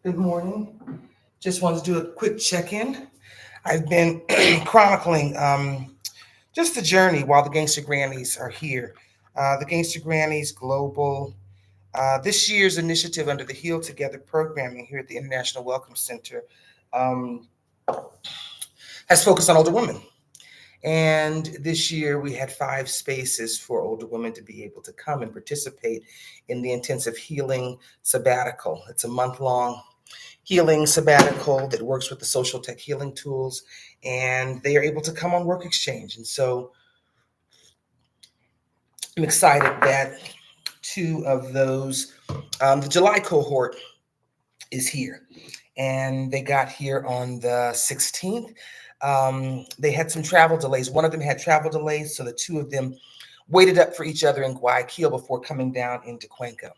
Good morning. Just wanted to do a quick check-in. I've been chronicling just the journey while the Gangsta Grannies are here. The Gangsta Grannies Global, this year's initiative under the Heal Together programming here at the International Welcome Center um, has focused on older women. And this year we had 5 spaces for older women to be able to come and participate in the intensive healing sabbatical. It's a month-long healing sabbatical that works with the social tech healing tools, and they are able to come on work exchange. And so I'm excited that 2 of those, the July cohort is here, and they got here on the 16th. They had some travel delays. One of them had travel delays, so the 2 of them waited up for each other in Guayaquil before coming down into Cuenca.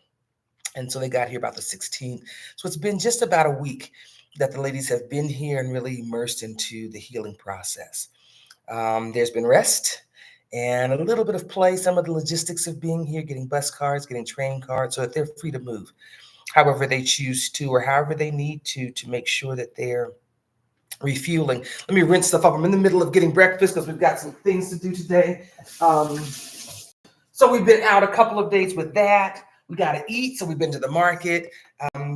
And so they got here about the 16th. So it's been just about a week that the ladies have been here and really immersed into the healing process. There's been rest and a little bit of play, some of the logistics of being here, getting bus cards, getting train cards, so that they're free to move however they choose to or however they need to make sure that they're refueling. Let me rinse stuff up. I'm in the middle of getting breakfast because we've got some things to do today. So we've been out a couple of days with that. We got to eat, so we've been to the market.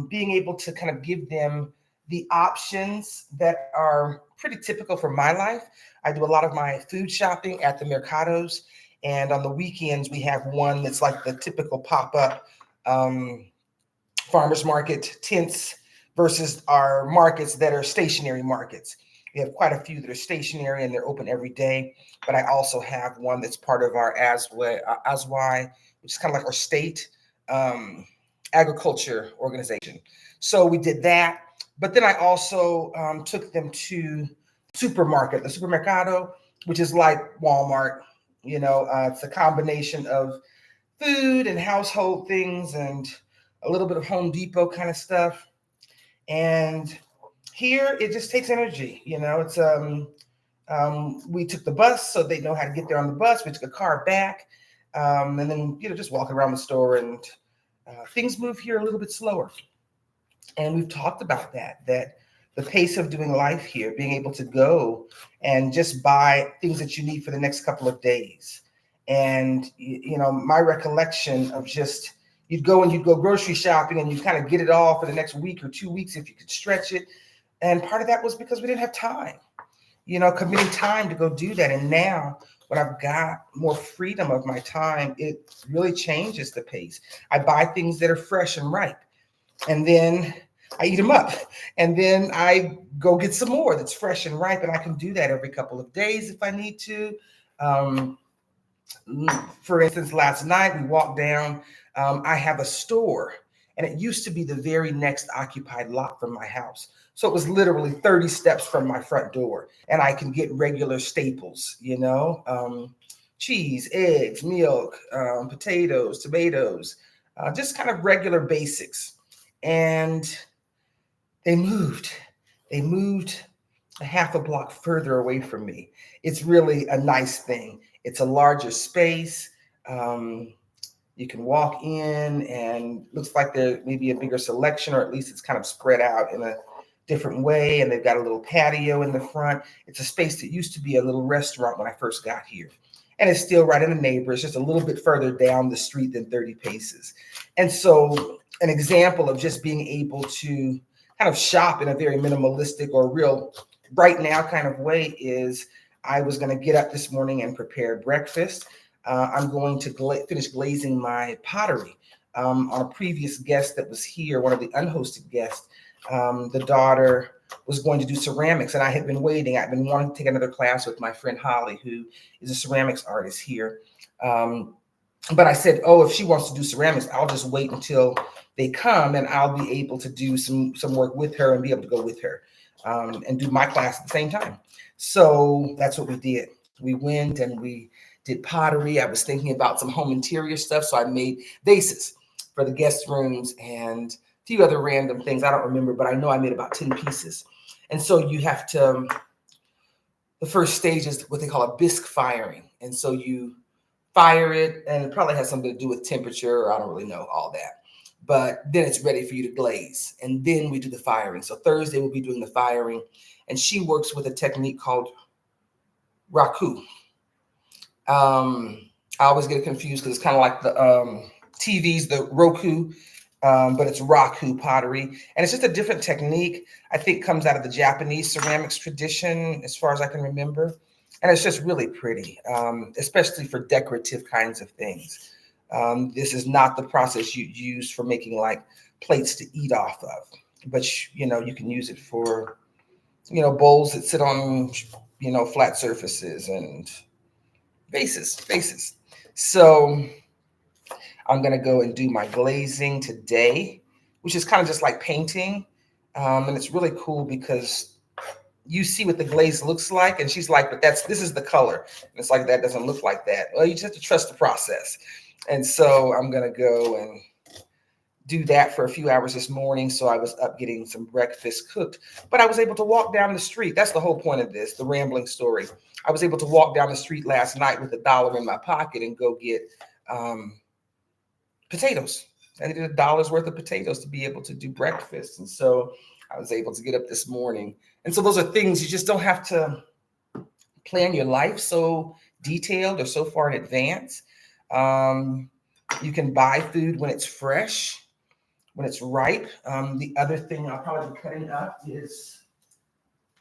Being able to kind of give them the options that are pretty typical for my life. I do a lot of my food shopping at the mercados, and on the weekends we have one that's like the typical pop-up farmers market tents versus our markets that are stationary markets. We have quite a few that are stationary and they're open every day, but I also have one that's part of our ASY, which is kind of like our state agriculture organization. So we did that, but then I also took them to supermarket, the supermercado, which is like Walmart. It's a combination of food and household things and a little bit of Home Depot kind of stuff. And here it just takes energy. It's we took the bus so they know how to get there on the bus. We took a car back, and then just walking around the store, and things move here a little bit slower. And we've talked about that the pace of doing life here, being able to go and just buy things that you need for the next couple of days. And my recollection of just you'd go grocery shopping and you kind of get it all for the next week or 2 weeks if you could stretch it. And part of that was because we didn't have time, committing time to go do that. And now when I've got more freedom of my time, it really changes the pace. I buy things that are fresh and ripe, and then I eat them up. And then I go get some more that's fresh and ripe. And I can do that every couple of days if I need to. For instance, last night we walked down. I have a store, and it used to be the very next occupied lot from my house. So it was literally 30 steps from my front door, and I can get regular staples, cheese, eggs, milk, potatoes, tomatoes, just kind of regular basics. And they moved a half a block further away from me. It's really a nice thing. It's a larger space. You can walk in and looks like there may be a bigger selection, or at least it's kind of spread out in a different way. And they've got a little patio in the front. It's a space that used to be a little restaurant when I first got here. And it's still right in the neighbor. It's just a little bit further down the street than 30 paces. And so an example of just being able to kind of shop in a very minimalistic or real right now kind of way is I was going to get up this morning and prepare breakfast. I'm going to finish glazing my pottery. On a previous guest that was here, one of the unhosted guests, the daughter was going to do ceramics, and I had been waiting. I've been wanting to take another class with my friend Holly, who is a ceramics artist here. But I said, if she wants to do ceramics, I'll just wait until they come, and I'll be able to do some work with her and be able to go with her and do my class at the same time. So that's what we did. We went and we did pottery. I was thinking about some home interior stuff, so I made vases for the guest rooms and a few other random things. I don't remember, but I know I made about 10 pieces. And so you have to, the first stage is what they call a bisque firing. And so you fire it, and it probably has something to do with temperature, or I don't really know all that. but then it's ready for you to glaze. And then we do the firing. So Thursday we'll be doing the firing. And she works with a technique called raku. I always get it confused because it's kind of like the TVs, the Roku, but it's raku pottery. And it's just a different technique. I think comes out of the Japanese ceramics tradition, as far as I can remember. And it's just really pretty, especially for decorative kinds of things. This is not the process you use for making like plates to eat off of, but you can use it for, bowls that sit on, flat surfaces and vases. So I'm going to go and do my glazing today, which is kind of just like painting. And it's really cool because you see what the glaze looks like. And she's like, but this is the color. And it's like, that doesn't look like that. Well, you just have to trust the process. And so I'm going to go and do that for a few hours this morning. So I was up getting some breakfast cooked, but I was able to walk down the street. That's the whole point of this, the rambling story. I was able to walk down the street last night with $1 in my pocket and go get potatoes. I needed $1 worth of potatoes to be able to do breakfast. And so I was able to get up this morning. And so those are things you just don't have to plan your life so detailed or so far in advance. You can buy food when it's fresh, when it's ripe. The other thing I'll probably be cutting up is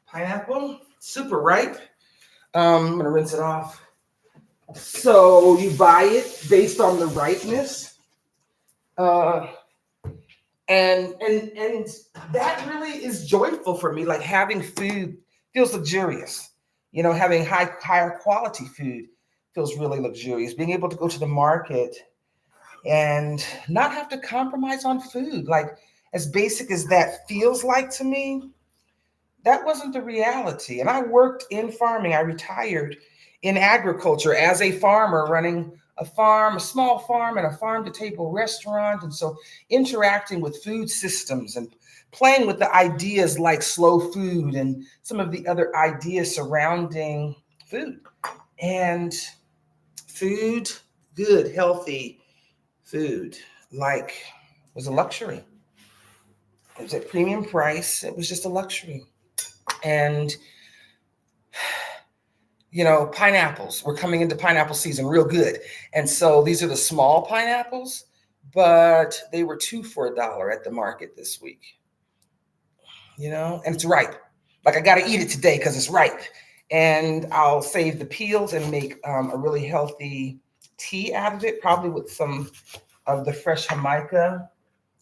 pineapple, super ripe. I'm gonna rinse it off. So you buy it based on the ripeness. And that really is joyful for me. Like having food feels luxurious. Having higher quality food feels really luxurious. Being able to go to the market and not have to compromise on food, like as basic as that feels like to me, that wasn't the reality. And I worked in farming. I retired in agriculture as a farmer, running a farm, a small farm, and a farm-to-table restaurant. And so interacting with food systems and playing with the ideas like slow food and some of the other ideas surrounding food. And food, good, healthy food, was a luxury. It was at premium price. It was just a luxury. And pineapples. We're coming into pineapple season real good. And so these are the small pineapples, but they were 2 for $1 at the market this week. And it's ripe. Like I got to eat it today because it's ripe. And I'll save the peels and make a really healthy tea out of it, probably with some of the fresh Jamaica,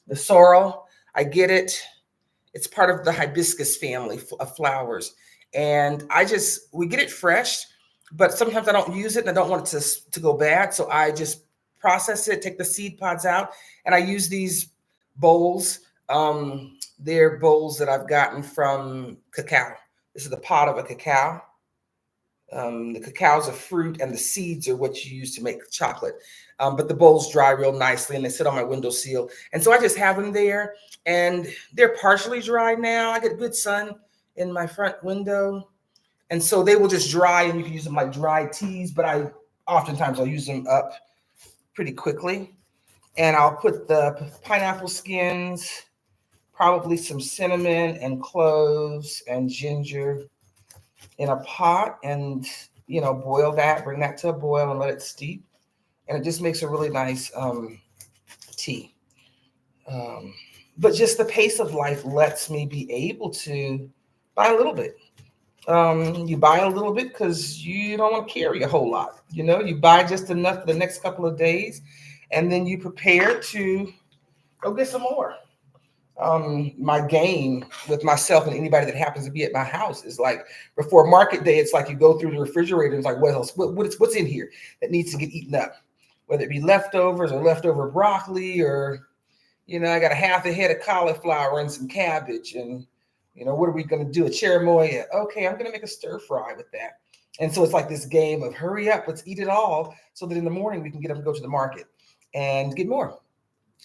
the sorrel. I get it. It's part of the hibiscus family of flowers. And we get it fresh, but sometimes I don't use it and I don't want it to go bad. So I just process it, take the seed pods out, and I use these bowls. They're bowls that I've gotten from cacao. This is the pod of a cacao. The cacao is a fruit and the seeds are what you use to make chocolate. But the bowls dry real nicely and they sit on my windowsill. And so I just have them there and they're partially dry now. I get good sun in my front window. And so they will just dry and you can use them like dry teas, but I'll use them up pretty quickly. And I'll put the pineapple skins, probably some cinnamon and cloves and ginger in a pot and, boil that, bring that to a boil and let it steep. And it just makes a really nice tea. But just the pace of life lets me be able to buy a little bit. You buy a little bit because you don't want to carry a whole lot. You buy just enough for the next couple of days, and then you prepare to go get some more. My game with myself and anybody that happens to be at my house is like before market day, it's like you go through the refrigerator and it's like, what else? What's in here that needs to get eaten up? Whether it be leftovers or leftover broccoli or, I got a half a head of cauliflower and some cabbage and, what are we going to do? A cherimoya. Okay, I'm going to make a stir fry with that. And so it's like this game of hurry up, let's eat it all so that in the morning we can get up and go to the market and get more.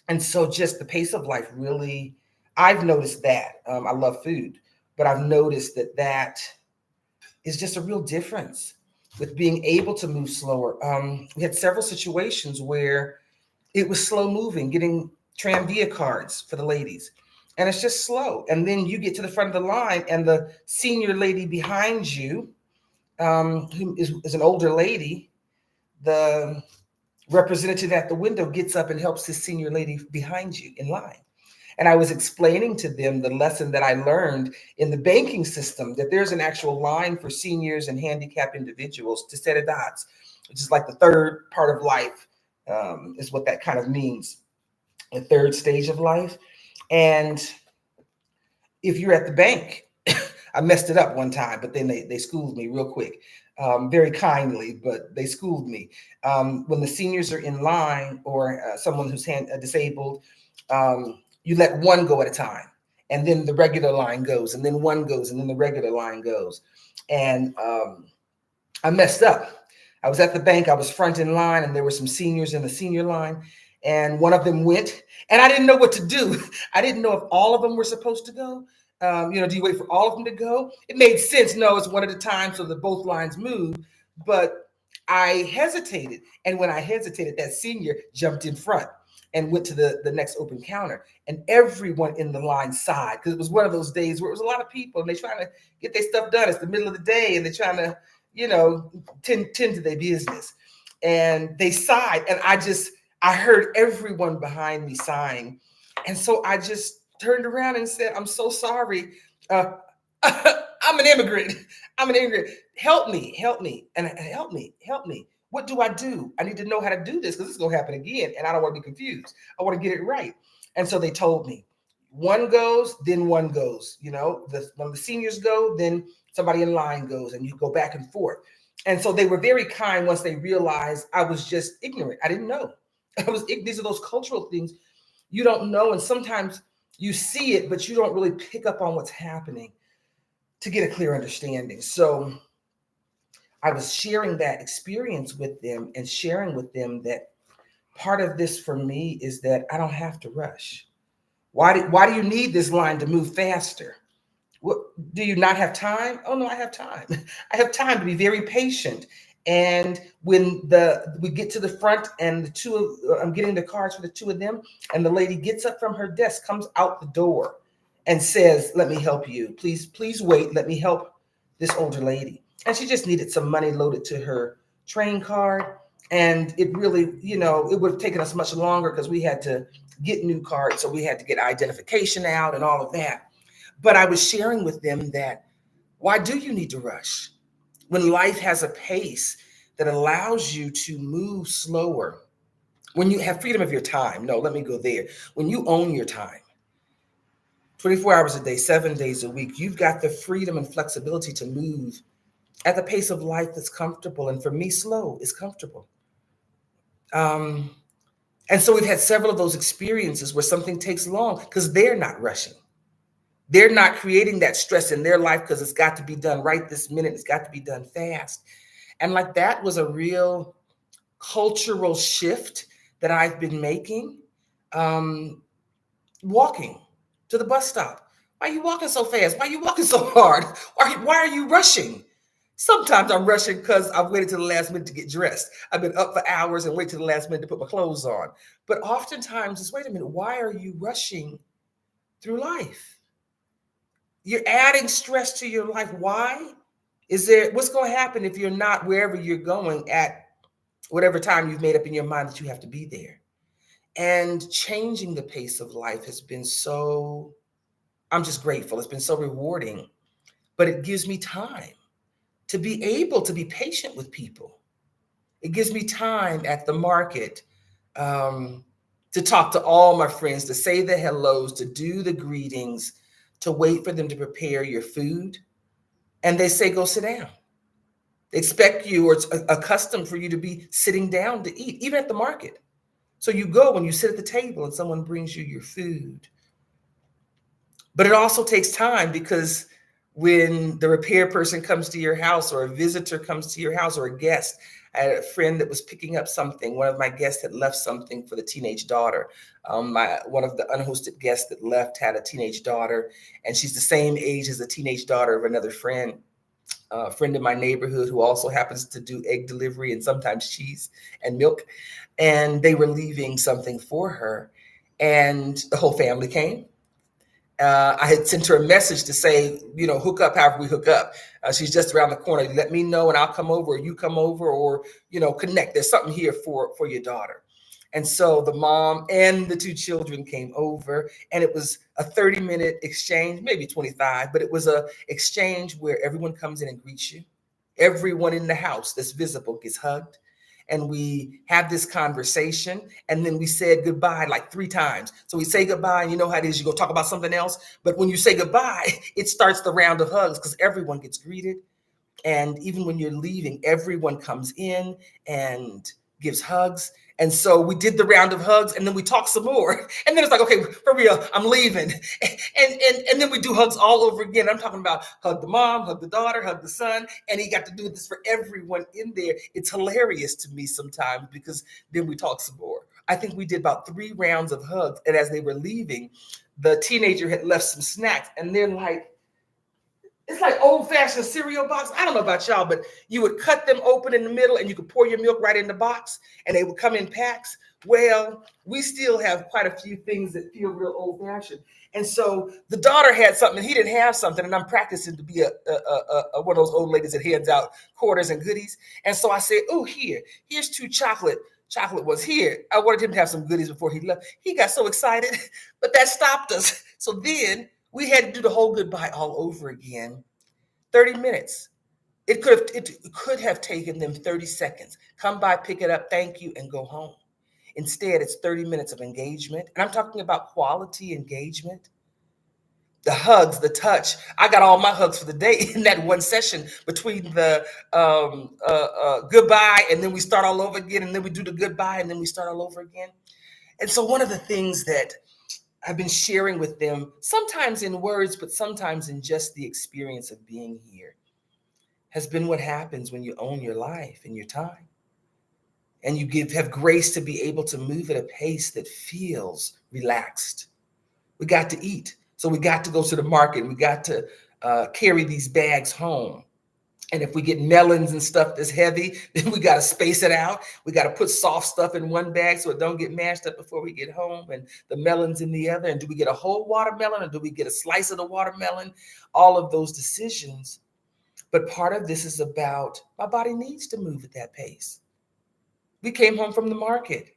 And so just the pace of life really, I've noticed that. I love food, but I've noticed that is just a real difference with being able to move slower. We had several situations where it was slow moving, getting Tramvia cards for the ladies. And it's just slow. And then you get to the front of the line, and the senior lady behind you, who is an older lady, the representative at the window gets up and helps this senior lady behind you in line. And I was explaining to them the lesson that I learned in the banking system, that there's an actual line for seniors and handicapped individuals to set a dots, which is like the third part of life, is what that kind of means, the third stage of life. And if you're at the bank, I messed it up one time, but then they schooled me real quick, very kindly, but they schooled me. When the seniors are in line, or someone who's disabled, you let one go at a time, and then the regular line goes, and then one goes, and then the regular line goes. And I messed up. I was at the bank, I was front in line, and there were some seniors in the senior line, and one of them went, and I didn't know what to do. I didn't know if all of them were supposed to go. Do you wait for all of them to go? It made sense. No, it's one at a time so that both lines move. But I hesitated. And when I hesitated, that senior jumped in front and went to the next open counter. And everyone in the line sighed, because it was one of those days where it was a lot of people and they're trying to get their stuff done. It's the middle of the day and they're trying to, tend to their business. And they sighed. And I heard everyone behind me sighing. And so I just turned around and said, "I'm so sorry. I'm an immigrant. I'm an immigrant. Help me, and help me. What do I do? I need to know how to do this, because this is going to happen again, and I don't want to be confused. I want to get it right." And so they told me, one goes, then one goes. When the seniors go, then somebody in line goes, and you go back and forth. And so they were very kind once they realized I was just ignorant. I didn't know. These are those cultural things you don't know, and sometimes you see it, but you don't really pick up on what's happening to get a clear understanding. So I was sharing that experience with them, and sharing with them that part of this for me is that I don't have to rush. Why do you need this line to move faster? What, do you not have time? Oh no, I have time. I have time to be very patient. And when we get to the front, and I'm getting the cards for the two of them, and the lady gets up from her desk, comes out the door, and says, "Let me help you. Please wait. Let me help this older lady." And she just needed some money loaded to her train card. And it really, it would have taken us much longer because we had to get new cards. So we had to get identification out and all of that. But I was sharing with them that, why do you need to rush when life has a pace that allows you to move slower? When you have freedom of your time. No, let me go there. When you own your time, 24 hours a day, 7 days a week, you've got the freedom and flexibility to move at the pace of life that's comfortable. And for me, slow is comfortable. And so we've had several of those experiences where something takes long because they're not rushing. They're not creating that stress in their life because it's got to be done right this minute. It's got to be done fast. And like, that was a real cultural shift that I've been making. Walking to the bus stop. Why are you walking so fast? Why are you walking so hard? Why are you rushing? Sometimes I'm rushing because I've waited to the last minute to get dressed. I've been up for hours and wait to the last minute to put my clothes on. But oftentimes it's, wait a minute, why are you rushing through life? You're adding stress to your life. Why? What's going to happen if you're not wherever you're going at whatever time you've made up in your mind that you have to be there? And changing the pace of life has been I'm just grateful. It's been so rewarding, but it gives me time to be able to be patient with people. It gives me time at the market to talk to all my friends, to say the hellos, to do the greetings, to wait for them to prepare your food. And they say, go sit down. They expect you, or it's accustomed for you to be sitting down to eat, even at the market. So you go and you sit at the table and someone brings you your food. But it also takes time, because when the repair person comes to your house, or a visitor comes to your house, or a guest, I had a friend that was picking up something. One of my guests had left something for the teenage daughter. One of the unhosted guests that left had a teenage daughter, and she's the same age as the teenage daughter of another friend. A friend in my neighborhood who also happens to do egg delivery and sometimes cheese and milk. And they were leaving something for her. and the whole family came. I had sent her a message to say, hook up however we hook up. She's just around the corner. Let me know and I'll come over, or you come over, or, connect. There's something here for your daughter. And so the mom and the two children came over, and it was a 30-minute exchange, maybe 25, but it was a exchange where everyone comes in and greets you. Everyone in the house that's visible gets hugged, and we have this conversation, and then we said goodbye like 3 times. So we say goodbye, and you know how it is, you go talk about something else, but when you say goodbye, it starts the round of hugs because everyone gets greeted. And even when you're leaving, everyone comes in and gives hugs. And so we did the round of hugs, and then we talked some more. And then it's like, okay, for real, I'm leaving. And then we do hugs all over again. I'm talking about hug the mom, hug the daughter, hug the son. And he got to do this for everyone in there. It's hilarious to me sometimes because then we talk some more. I think we did about 3 rounds of hugs. And as they were leaving, the teenager had left some snacks, and they're like, it's like old-fashioned cereal box. I don't know about y'all, but you would cut them open in the middle and you could pour your milk right in the box, and they would come in packs. Well, we still have quite a few things that feel real old-fashioned. And so the daughter had something, and he didn't have something, and I'm practicing to be a one of those old ladies that hands out quarters and goodies. And so I said, oh, here's 2 chocolate was here. I wanted him to have some goodies before he left. He got so excited, but that stopped us. So then we had to do the whole goodbye all over again. 30 minutes. It could have taken them 30 seconds. Come by, pick it up, thank you, and go home. Instead, it's 30 minutes of engagement. And I'm talking about quality engagement. The hugs, the touch. I got all my hugs for the day in that one session between the goodbye, and then we start all over again, and then we do the goodbye, and then we start all over again. And so one of the things that I've been sharing with them, sometimes in words, but sometimes in just the experience of being here, has been what happens when you own your life and your time. And you have grace to be able to move at a pace that feels relaxed. We got to eat. So we got to go to the market. We got to carry these bags home. And if we get melons and stuff that's heavy, then we got to space it out. We got to put soft stuff in one bag so it don't get mashed up before we get home, and the melons in the other. And do we get a whole watermelon, or do we get a slice of the watermelon? All of those decisions. But part of this is about my body needs to move at that pace. We came home from the market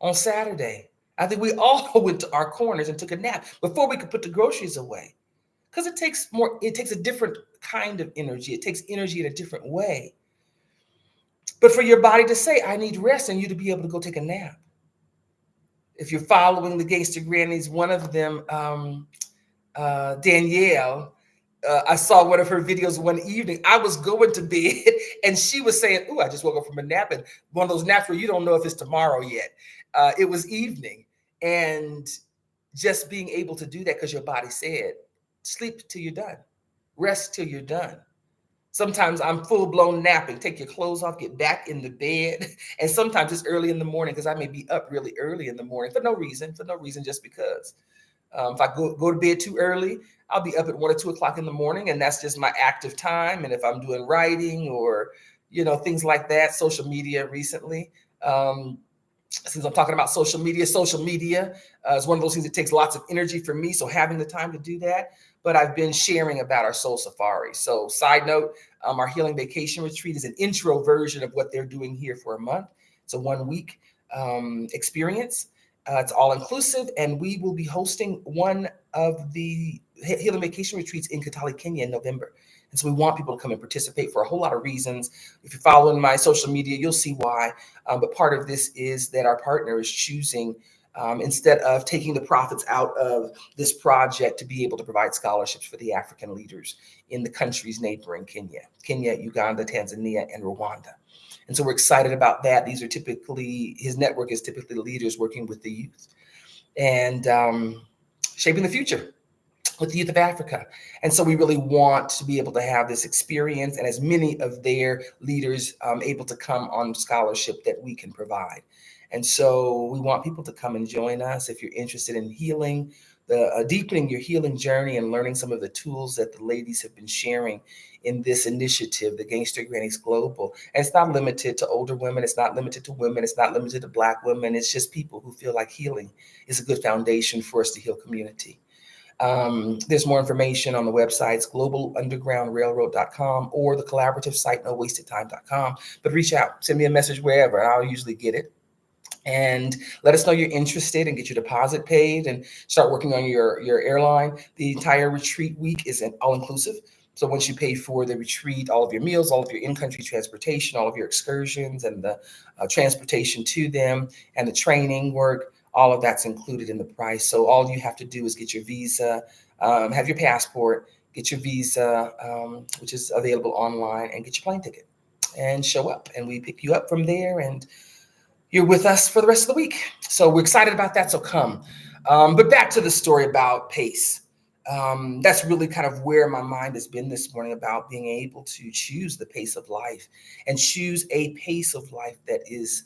on Saturday. I think we all went to our corners and took a nap before we could put the groceries away. Because it takes a different kind of energy. It takes energy in a different way. But for your body to say, I need rest, and you to be able to go take a nap. If you're following the Gangsta Grannies, one of them, Danielle, I saw one of her videos one evening. I was going to bed, and she was saying, I just woke up from a nap, and one of those naps where you don't know if it's tomorrow yet. It was evening, and just being able to do that because your body said, sleep till you're done. Rest till you're done. Sometimes I'm full-blown napping. Take your clothes off, get back in the bed. And sometimes it's early in the morning because I may be up really early in the morning for no reason, just because. If I go to bed too early, I'll be up at 1 or 2 o'clock in the morning, and that's just my active time. And if I'm doing writing or, things like that, social media recently, since I'm talking about social media is one of those things that takes lots of energy for me. So having the time to do that, but I've been sharing about our soul safari. So side note, our healing vacation retreat is an intro version of what they're doing here for a month. It's a 1-week experience. It's all inclusive, and we will be hosting one of the healing vacation retreats in Kitale, Kenya in November. And so we want people to come and participate for a whole lot of reasons. If you're following my social media, you'll see why. But part of this is that our partner is choosing, instead of taking the profits out of this project, to be able to provide scholarships for the African leaders in the countries neighboring Kenya, Uganda, Tanzania, and Rwanda. And so we're excited about that. His network is typically leaders working with the youth and shaping the future with the youth of Africa. And so we really want to be able to have this experience, and as many of their leaders able to come on scholarship that we can provide. And so we want people to come and join us. If you're interested in healing deepening your healing journey and learning some of the tools that the ladies have been sharing in this initiative, the Gangsta Grannies Global. And it's not limited to older women. It's not limited to women. It's not limited to Black women. It's just people who feel like healing is a good foundation for us to heal community. There's more information on the websites, globalundergroundrailroad.com or the collaborative site, nowastedtime.com. But reach out, send me a message wherever, and I'll usually get it. And let us know you're interested and get your deposit paid and start working on your airline. The entire retreat week is all inclusive. So once you pay for the retreat, all of your meals, all of your in-country transportation, all of your excursions and the transportation to them and the training work, all of that's included in the price. So all you have to do is get your visa, have your passport, get your visa, which is available online, and get your plane ticket and show up. And we pick you up from there, and you're with us for the rest of the week. So we're excited about that. So come. But back to the story about pace. That's really kind of where my mind has been this morning, about being able to choose the pace of life and choose a pace of life that is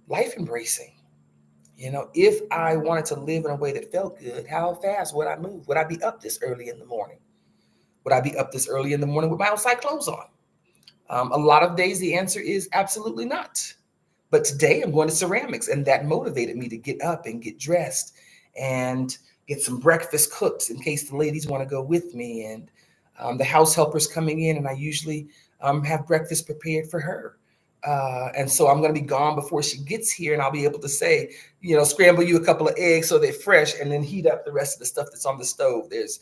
life embracing. You know, if I wanted to live in a way that felt good, how fast would I move? Would I be up this early in the morning? Would I be up this early in the morning with my outside clothes on? A lot of days, the answer is absolutely not. But today I'm going to ceramics, and that motivated me to get up and get dressed and get some breakfast cooked in case the ladies want to go with me. And the house helper's coming in, and I usually have breakfast prepared for her. And so I'm going to be gone before she gets here, and I'll be able to say, you know, scramble you a couple of eggs so they're fresh, and then heat up the rest of the stuff that's on the stove. There's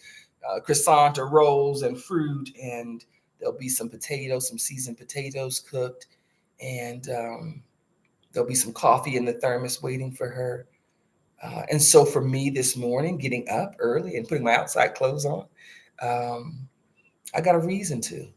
croissant or rolls and fruit, and there'll be some potatoes, some seasoned potatoes cooked, and there'll be some coffee in the thermos waiting for her. And so for me this morning, getting up early and putting my outside clothes on, I got a reason to.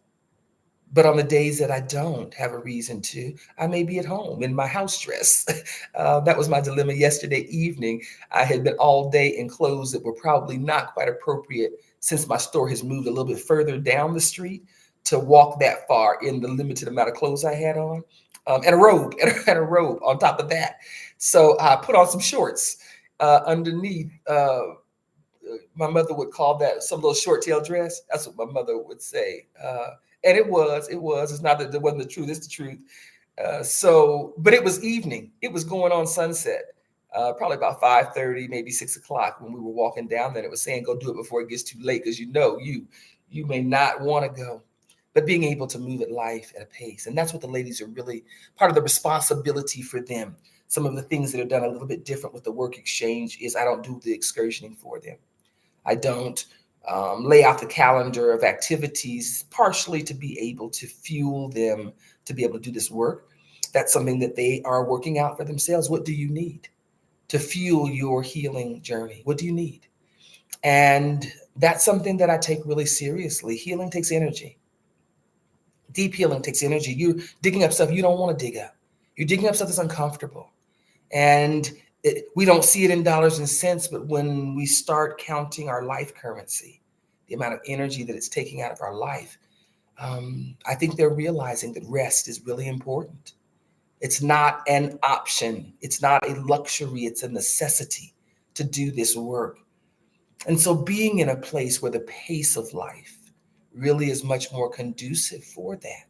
But on the days that I don't have a reason to, I may be at home in my house dress. That was my dilemma yesterday evening. I had been all day in clothes that were probably not quite appropriate, since my store has moved a little bit further down the street, to walk that far in the limited amount of clothes I had on, and a robe, and a robe on top of that. So I put on some shorts underneath. My mother would call that some little short tail dress. That's what my mother would say. And it was. It's not that it wasn't the truth. It's the truth. But it was evening. It was going on sunset. Probably about 5:30, maybe 6 o'clock when we were walking down there. It was saying, go do it before it gets too late, because you may not want to go. But being able to move at life at a pace. And that's what the ladies are really part of the responsibility for them. Some of the things that are done a little bit different with the work exchange is I don't do the excursioning for them. I don't lay out the calendar of activities, partially to be able to fuel them to be able to do this work. That's something that they are working out for themselves. What do you need to fuel your healing journey? What do you need? And that's something that I take really seriously. Healing takes energy. Deep healing takes energy. You're digging up stuff you don't want to dig up. You're digging up stuff that's uncomfortable. And we don't see it in dollars and cents, but when we start counting our life currency, the amount of energy that it's taking out of our life, I think they're realizing that rest is really important. It's not an option. It's not a luxury. It's a necessity to do this work. And so being in a place where the pace of life really is much more conducive for that.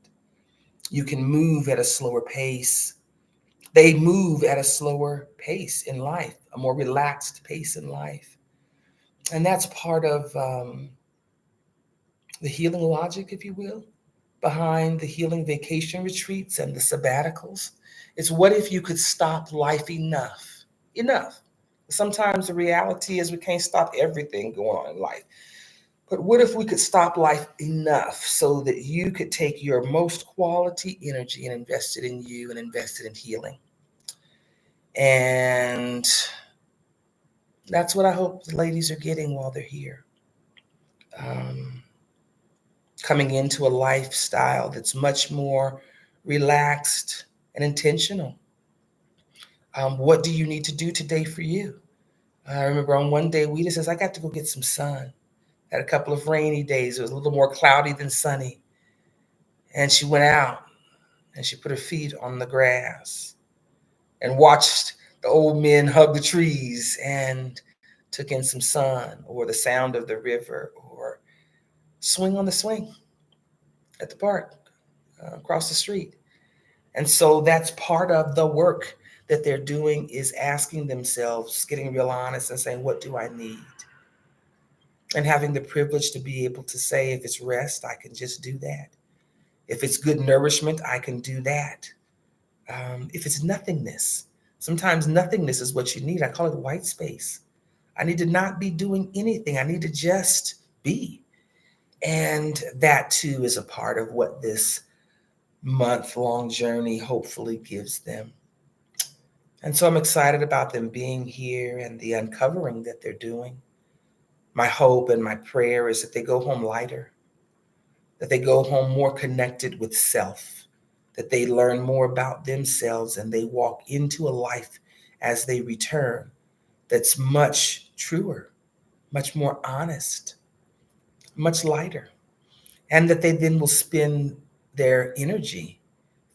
You can move at a slower pace. They move at a slower pace in life, a more relaxed pace in life. And that's part of the healing logic, if you will, behind the healing vacation retreats and the sabbaticals. It's what if you could stop life enough? Enough. Sometimes the reality is we can't stop everything going on in life. But what if we could stop life enough so that you could take your most quality energy and invest it in you and invest it in healing? And that's what I hope the ladies are getting while they're here. Coming into a lifestyle that's much more relaxed and intentional. What do you need to do today for you? I remember on one day, Wheaton says, I got to go get some sun. Had a couple of rainy days. It was a little more cloudy than sunny. And she went out and she put her feet on the grass and watched the old men hug the trees and took in some sun or the sound of the river or swing on the swing at the park across the street. And so that's part of the work that they're doing, is asking themselves, getting real honest and saying, what do I need? And having the privilege to be able to say, if it's rest, I can just do that. If it's good nourishment, I can do that. If it's nothingness, sometimes nothingness is what you need. I call it white space. I need to not be doing anything. I need to just be. And that too is a part of what this month-long journey hopefully gives them. And so I'm excited about them being here and the uncovering that they're doing. My hope and my prayer is that they go home lighter, that they go home more connected with self, that they learn more about themselves and they walk into a life as they return that's much truer, much more honest, much lighter, and that they then will spend their energy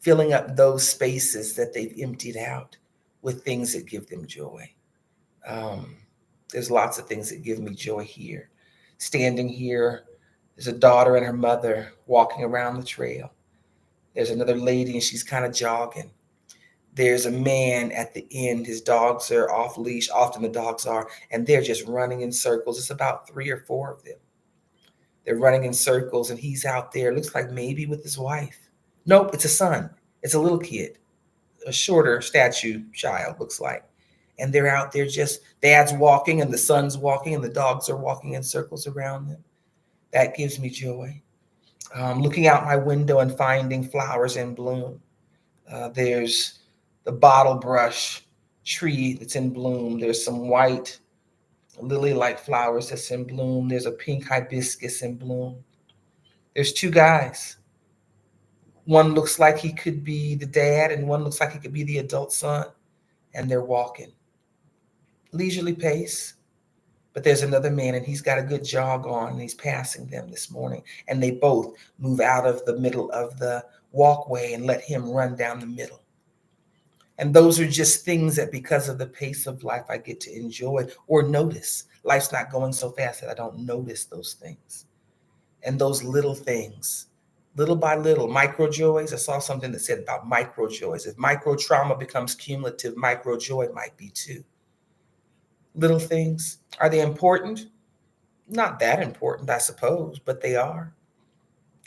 filling up those spaces that they've emptied out with things that give them joy. Um, there's lots of things that give me joy here. Standing here, there's a daughter and her mother walking around the trail. There's another lady and she's kind of jogging. There's a man at the end. His dogs are off leash. Often the dogs are, and they're just running in circles. It's about 3 or 4 of them. They're running in circles, and he's out there. Looks like maybe with his wife. Nope, it's a son. It's a little kid, a shorter statue child, looks like. And they're out there just, dad's walking and the son's walking and the dogs are walking in circles around them. That gives me joy. Looking out my window and finding flowers in bloom. There's the bottle brush tree that's in bloom. There's some white lily-like flowers that's in bloom. There's a pink hibiscus in bloom. There's 2 guys. One looks like he could be the dad and one looks like he could be the adult son. And they're walking. Leisurely pace. But there's another man and he's got a good jog on and he's passing them this morning. And they both move out of the middle of the walkway and let him run down the middle. And those are just things that because of the pace of life, I get to enjoy or notice. Life's not going so fast that I don't notice those things. And those little things, little by little, micro joys. I saw something that said about micro joys. If micro trauma becomes cumulative, micro joy might be too. Little things, are they important? Not that important, I suppose, but they are.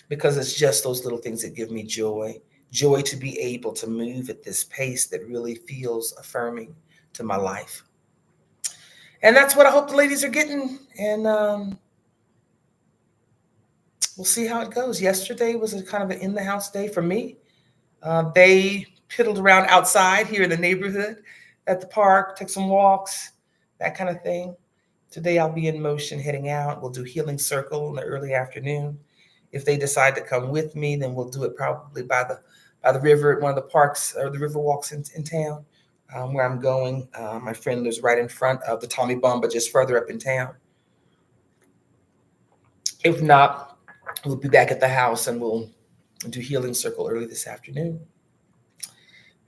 Because it's just those little things that give me joy. Joy to be able to move at this pace that really feels affirming to my life. And that's what I hope the ladies are getting. And we'll see how it goes. Yesterday was a kind of an in-the-house day for me. They piddled around outside here in the neighborhood at the park, took some walks, that kind of thing. Today I'll be in motion heading out. We'll do Healing Circle in the early afternoon. If they decide to come with me, then we'll do it probably by the river at one of the parks or the river walks in town where I'm going. My friend lives right in front of the Tommy Bumba, just further up in town. If not, we'll be back at the house and we'll do Healing Circle early this afternoon.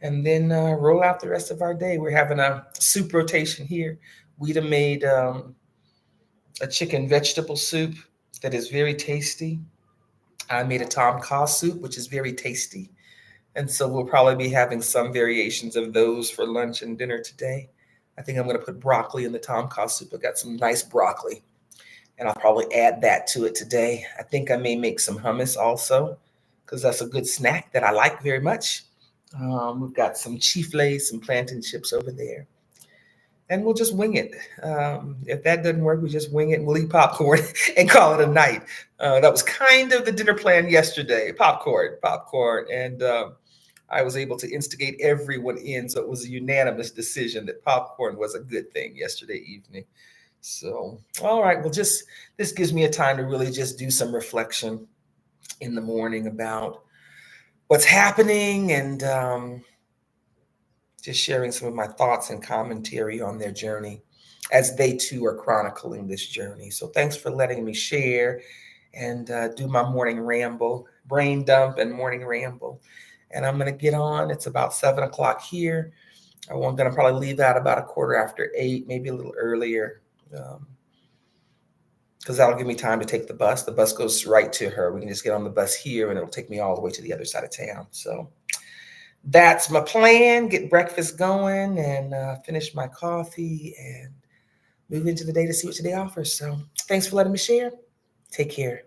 And then roll out the rest of our day. We're having a soup rotation here. We'd made a chicken vegetable soup that is very tasty. I made a tom kha soup, which is very tasty. And so we'll probably be having some variations of those for lunch and dinner today. I think I'm going to put broccoli in the tom kha soup. I got some nice broccoli, and I'll probably add that to it today. I think I may make some hummus also, because that's a good snack that I like very much. We've got some chief-lays, some plantain chips over there. And we'll just wing it. If that doesn't work, we just wing it and we'll eat popcorn and call it a night. That was kind of the dinner plan yesterday, popcorn. And I was able to instigate everyone in. So it was a unanimous decision that popcorn was a good thing yesterday evening. So, all right, well, this gives me a time to really just do some reflection in the morning about what's happening and just sharing some of my thoughts and commentary on their journey as they too are chronicling this journey. So thanks for letting me share and do my morning ramble, brain dump and morning ramble. And I'm going to get on. It's about 7 o'clock here. I'm going to probably leave out about 8:15, maybe a little earlier. because that'll give me time to take the bus. The bus goes right to her. We can just get on the bus here and it'll take me all the way to the other side of town. So that's my plan. Get breakfast going and finish my coffee and move into the day to see what today offers. So thanks for letting me share. Take care.